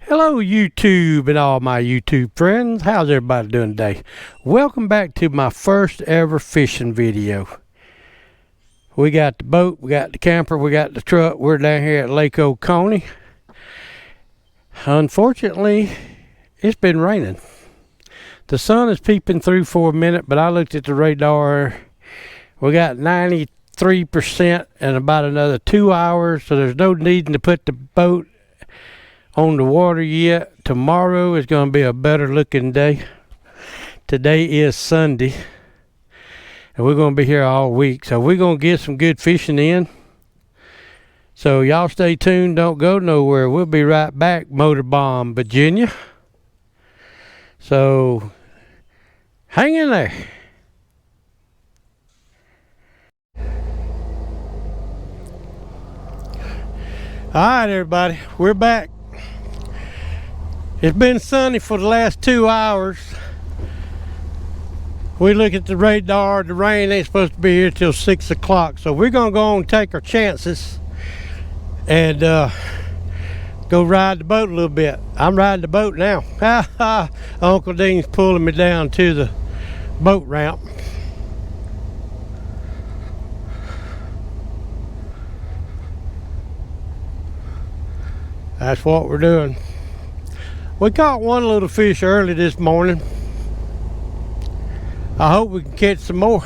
Hello YouTube and all my YouTube friends. How's everybody doing today? Welcome back to my first ever fishing video. We got the boat, we got the camper, we got the truck. We're down here at Lake Oconee. Unfortunately, it's been raining. The sun is peeping through for a minute, but I looked at the radar. We got 93% in about another 2 hours, so there's no needing to put the boat on the water yet. Tomorrow is going to be a better looking day. Today is Sunday, and we're going to be here all week, so we're going to get some good fishing in. So y'all stay tuned, don't go nowhere. We'll be right back. Motor Bomb, Virginia. So hang in there. All right, everybody, we're back. It's been sunny for the last 2 hours. We look at the radar, the rain ain't supposed to be here till 6 o'clock. So we're gonna go and take our chances and go ride the boat a little bit. I'm riding the boat now. Uncle Dean's pulling me down to the boat ramp. That's what we're doing. We caught one little fish early this morning. I hope we can catch some more.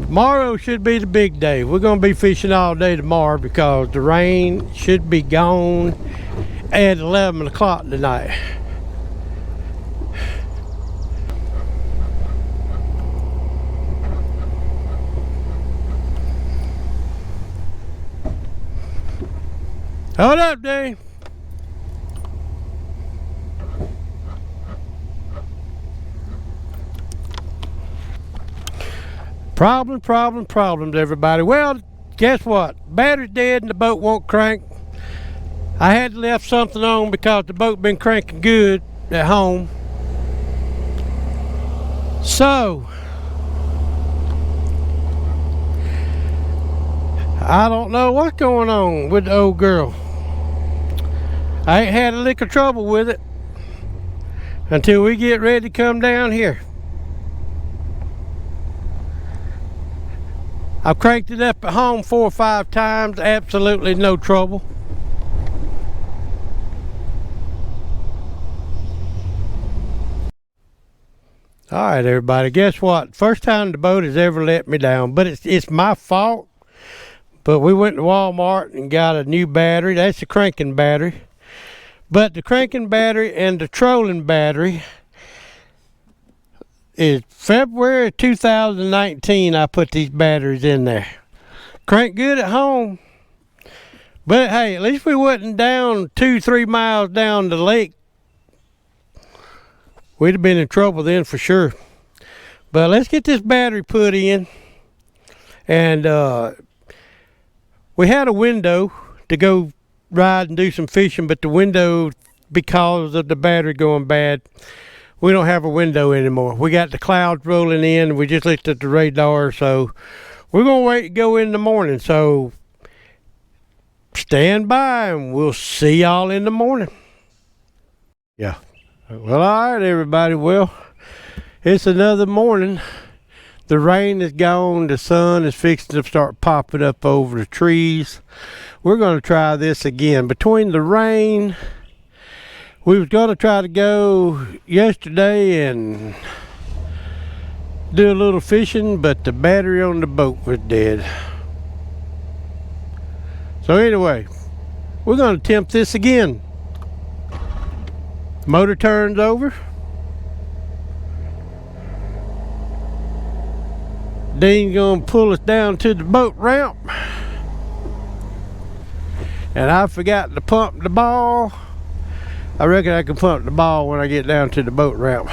Tomorrow should be the big day. We're going to be fishing all day tomorrow because the rain should be gone at 11 o'clock tonight. Hold up, Dave. Problems, everybody. Well, guess what? Battery's dead and the boat won't crank. I had left something on because the boat been cranking good at home. So, I don't know what's going on with the old girl. I ain't had a lick of trouble with it until we get ready to come down here. I've cranked it up at home 4 or 5 times, absolutely no trouble. All right, everybody, guess what? First time the boat has ever let me down, but it's my fault. But we went to Walmart and got a new battery. That's the cranking battery. But the cranking battery and the trolling battery is February 2019. I put these batteries in there. Crank good at home. But hey, at least we wasn't down 2-3 miles down the lake. We'd have been in trouble then for sure. But let's get this battery put in. And we had a window to go ride and do some fishing, but the window, because of the battery going bad, we don't have a window anymore. We got the clouds rolling in. We just looked at the radar, so we're gonna wait to go in the morning. So stand by and we'll see y'all in the morning. Yeah. Well, all right, everybody. Well, it's another morning. The rain is gone. The sun is fixing to start popping up over the trees. We're gonna try this again. Between the rain, we was going to try to go yesterday and do a little fishing, but the battery on the boat was dead. So anyway, we're going to attempt this again. Motor turns over. Dean's going to pull us down to the boat ramp. And I forgot to pump the ball. I reckon I can pump the ball when I get down to the boat ramp.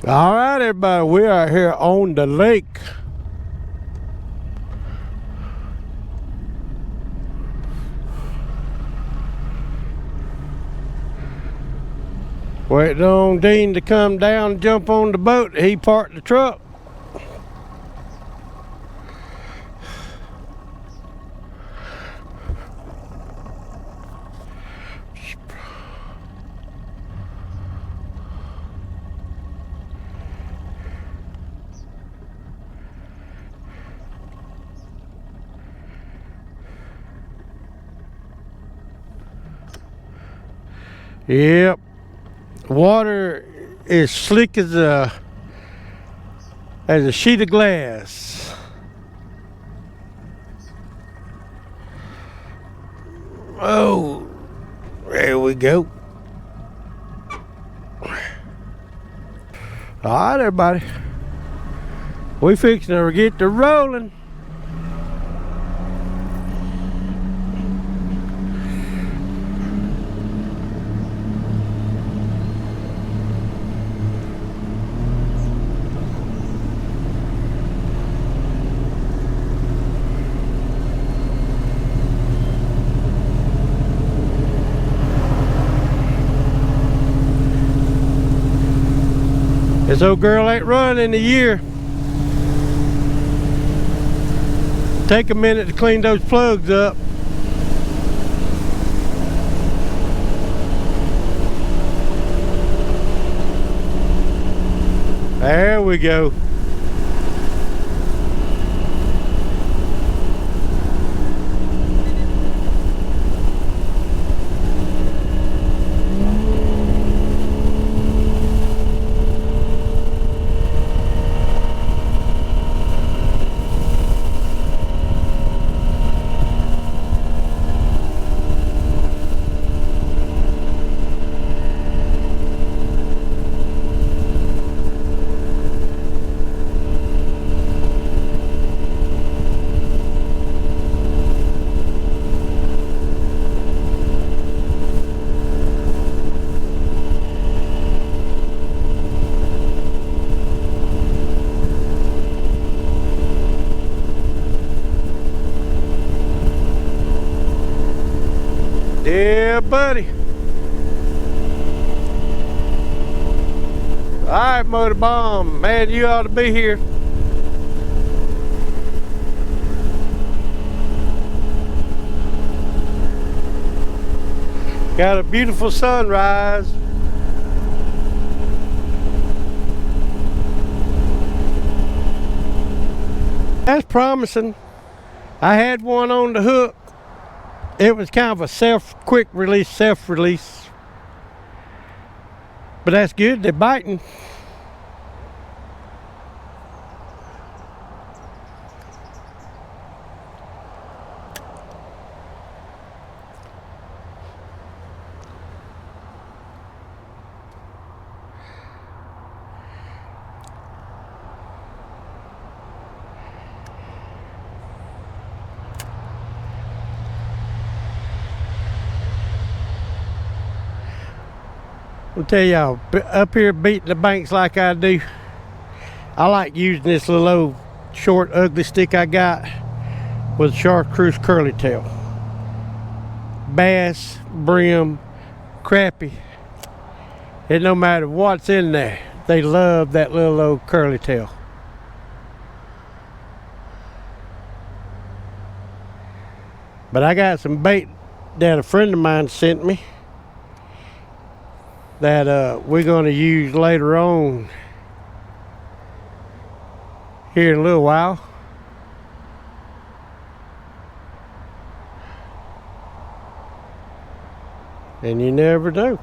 All right, everybody, we are here on the lake. Waiting on Dean to come down and jump on the boat. He parked the truck. Yep. Water is slick as a sheet of glass. Oh, there we go. All right, everybody. We fixing to get to rolling. This old girl ain't run in a year. Take a minute to clean those plugs up. There we go. Yeah, buddy. All right, Motor Bomb. Man, you ought to be here. Got a beautiful sunrise. That's promising. I had one on the hook. It was kind of a quick release, self-release. But that's good, they're biting. I'll tell y'all, up here beating the banks like I do, I like using this little old short ugly stick I got with chartreuse curly tail. Bass, brim, crappie, it no matter what's in there, they love that little old curly tail. But I got some bait that a friend of mine sent me that we're going to use later on here in a little while. And you never know.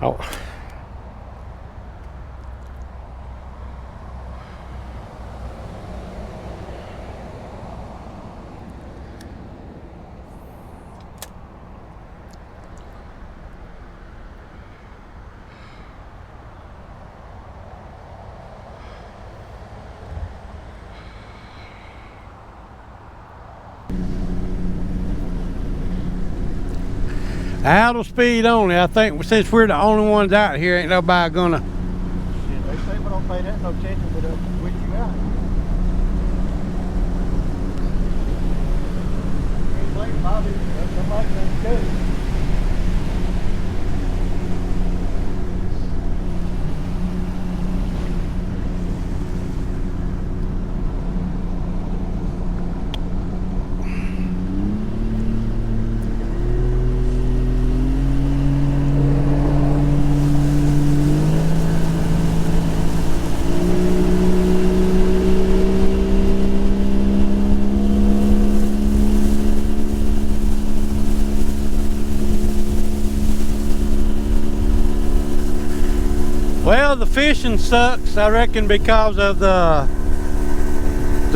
Oh. Idle speed only. I think since we're the only ones out here, ain't nobody gonna. Shit, they say we don't pay that no attention, but which you got. Can't blame Bobby. Somebody thinks good. Well, the fishing sucks, I reckon, because of the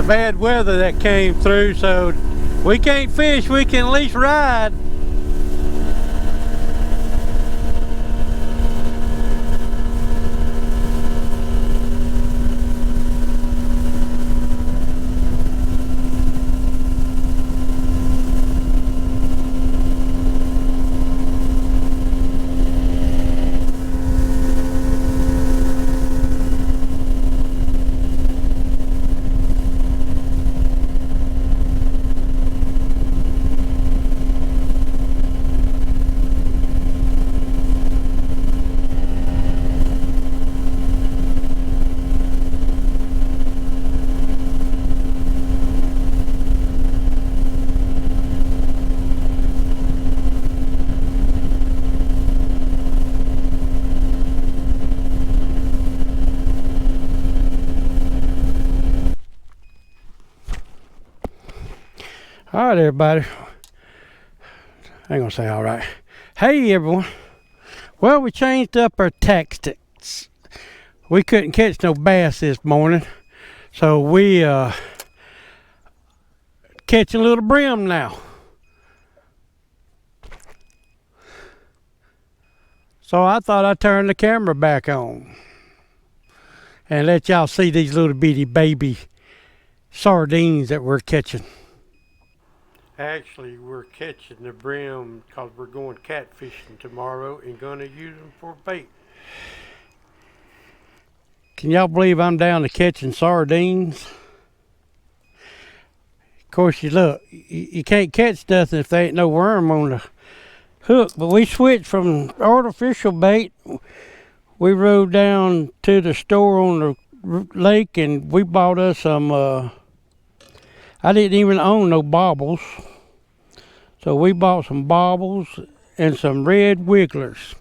bad weather that came through. So we can't fish. We can at least ride. All right, everybody. I ain't gonna say all right. Hey, everyone. Well, we changed up our tactics. We couldn't catch no bass this morning, so we catching little brim now. So I thought I'd turn the camera back on and let y'all see these little bitty baby sardines that we're catching. Actually, we're catching the brim because we're going catfishing tomorrow and gonna use them for bait. Can y'all believe I'm down to catching sardines? Of course, you can't catch nothing if there ain't no worm on the hook. But we switched from artificial bait. We rode down to the store on the lake and we bought us some. I didn't even own no baubles. So we bought some baubles and some red wigglers.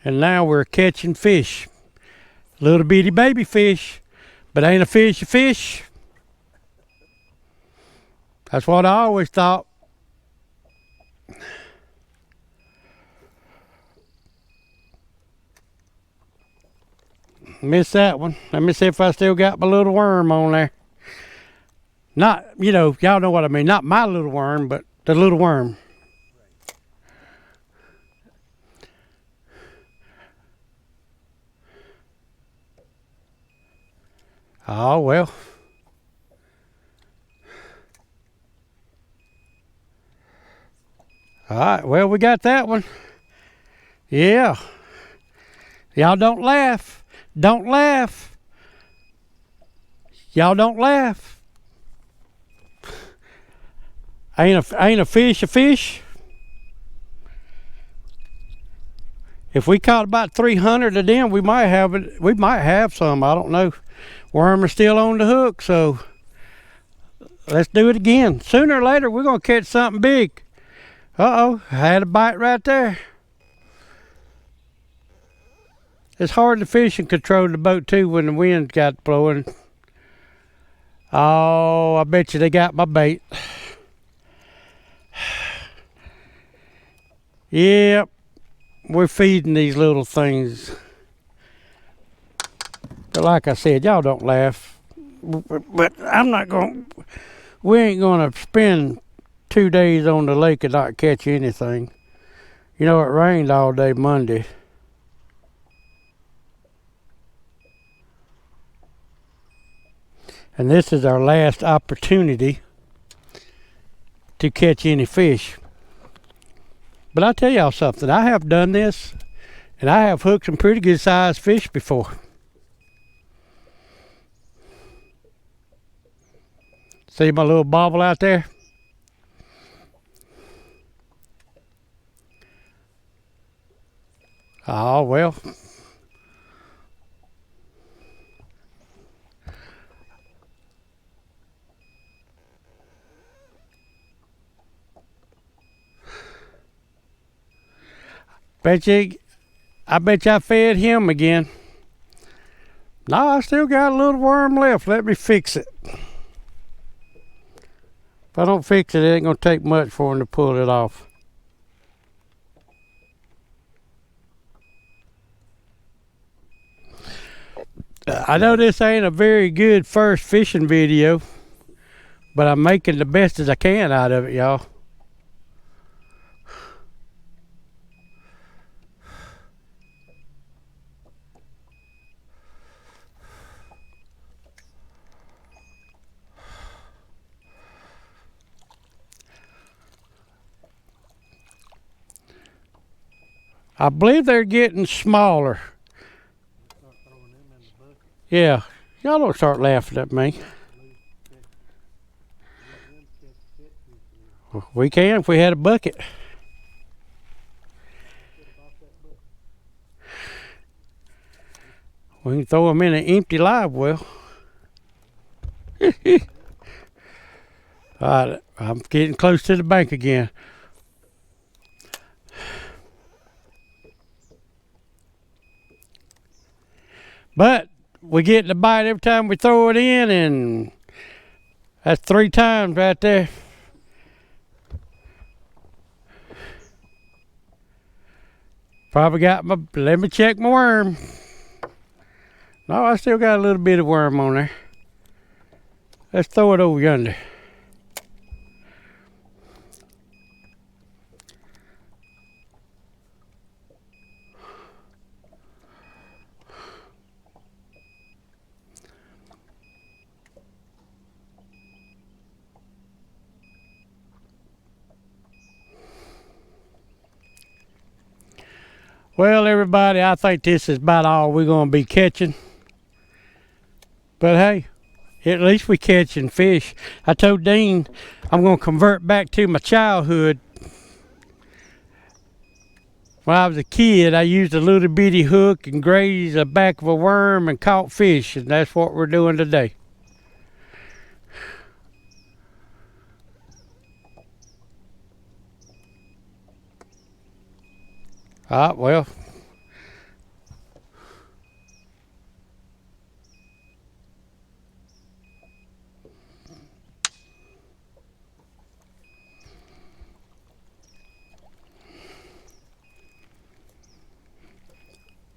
And now we're catching fish. Little bitty baby fish, but ain't a fish a fish. That's what I always thought. Missed that one. Let me see if I still got my little worm on there. Not, y'all know what I mean. Not my little worm, but the little worm. Oh, well. All right, well, we got that one. Yeah. Y'all don't laugh. Don't laugh. Y'all don't laugh. Ain't a fish a fish? If we caught about 300 of them, we might have it. We might have some. I don't know. Worm are still on the hook, so let's do it again. Sooner or later, we're gonna catch something big. Uh-oh, I had a bite right there. It's hard to fish and control the boat too when the wind got blowing. Oh, I bet you they got my bait. Yep, we're feeding these little things. But like I said, y'all don't laugh. But I'm not going. We ain't gonna spend 2 days on the lake and not catch anything. It rained all day Monday. And this is our last opportunity to catch any fish. But I'll tell y'all something. I have done this, and I have hooked some pretty good sized fish before. See my little bobble out there? Oh, well. I bet you I fed him again. No, I still got a little worm left. Let me fix it. If I don't fix it, it ain't gonna take much for him to pull it off. I know this ain't a very good first fishing video, but I'm making the best as I can out of it, y'all. I believe they're getting smaller. Yeah, y'all don't start laughing at me. We can if we had a bucket. We can throw them in an empty live well. Alright, I'm getting close to the bank again. But we get the bite every time we throw it in, and that's 3 times right there. Probably got my, let me check my worm. No, I still got a little bit of worm on there. Let's throw it over yonder. Well, everybody, I think this is about all we're going to be catching. But hey, at least we catching fish. I told Dean I'm going to convert back to my childhood. When I was a kid, I used a little bitty hook and grazed the back of a worm and caught fish, and that's what we're doing today. Well.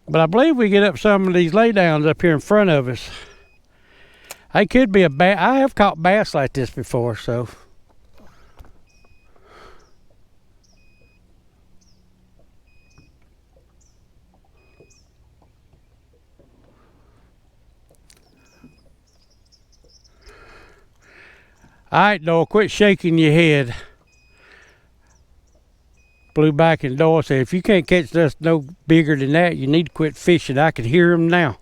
But I believe we get up some of these laydowns up here in front of us. I could be a bass. I have caught bass like this before, so. All right, Noah, quit shaking your head. Blew back and Doyle said, if you can't catch us no bigger than that, you need to quit fishing. I can hear him now.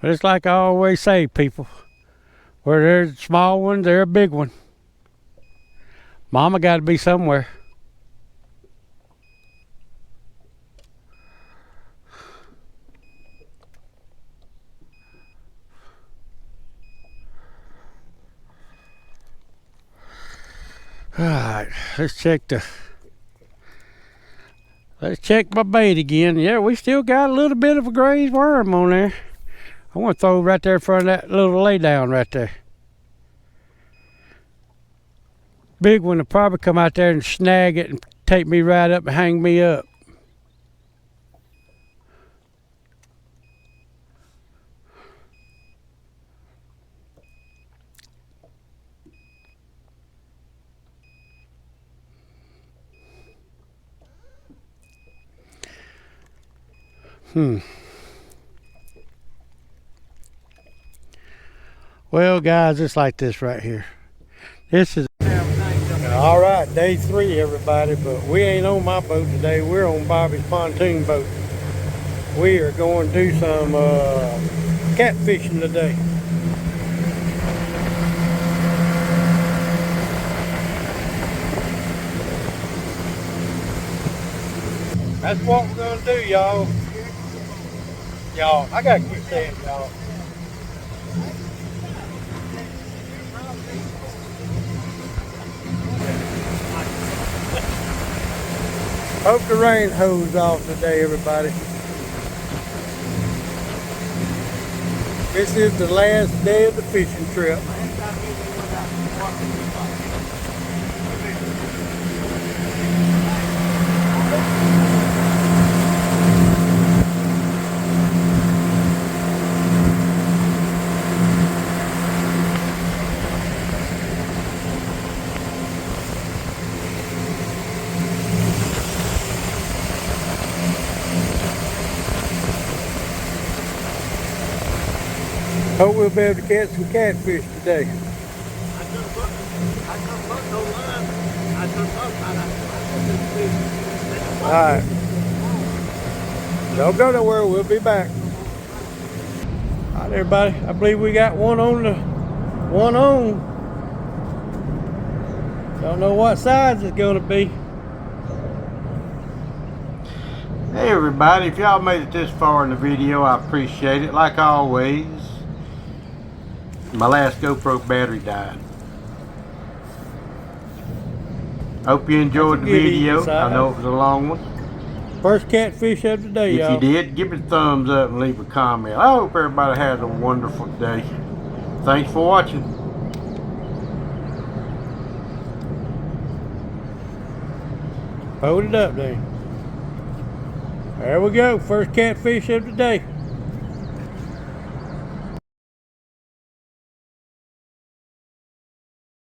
But it's like I always say, people, where there's a small one, there's a big one. Mama got to be somewhere. All right, let's check my bait again. Yeah, we still got a little bit of a grazed worm on there. I want to throw right there in front of that little lay down right there. Big one will probably come out there and snag it and take me right up and hang me up. Well, guys, it's like this right here. This is all right. Day 3, everybody. But we ain't on my boat today. We're on Bobby's pontoon boat. We are going to do some catfishing today. That's what we're gonna do, y'all. Y'all, I gotta keep saying y'all. Hope the rain holds off today, everybody. This is the last day of the fishing trip. Hope we'll be able to catch some catfish today. Alright. Don't go nowhere, we'll be back. Alright, everybody, I believe we got one on. Don't know what size it's gonna be. Hey everybody, if y'all made it this far in the video, I appreciate it. Like always, my last GoPro battery died. Hope you enjoyed the video. I know it was a long one. First catfish of the day, y'all. If you did, give it a thumbs up and leave a comment. I hope everybody has a wonderful day. Thanks for watching. Hold it up there. There we go. First catfish of the day.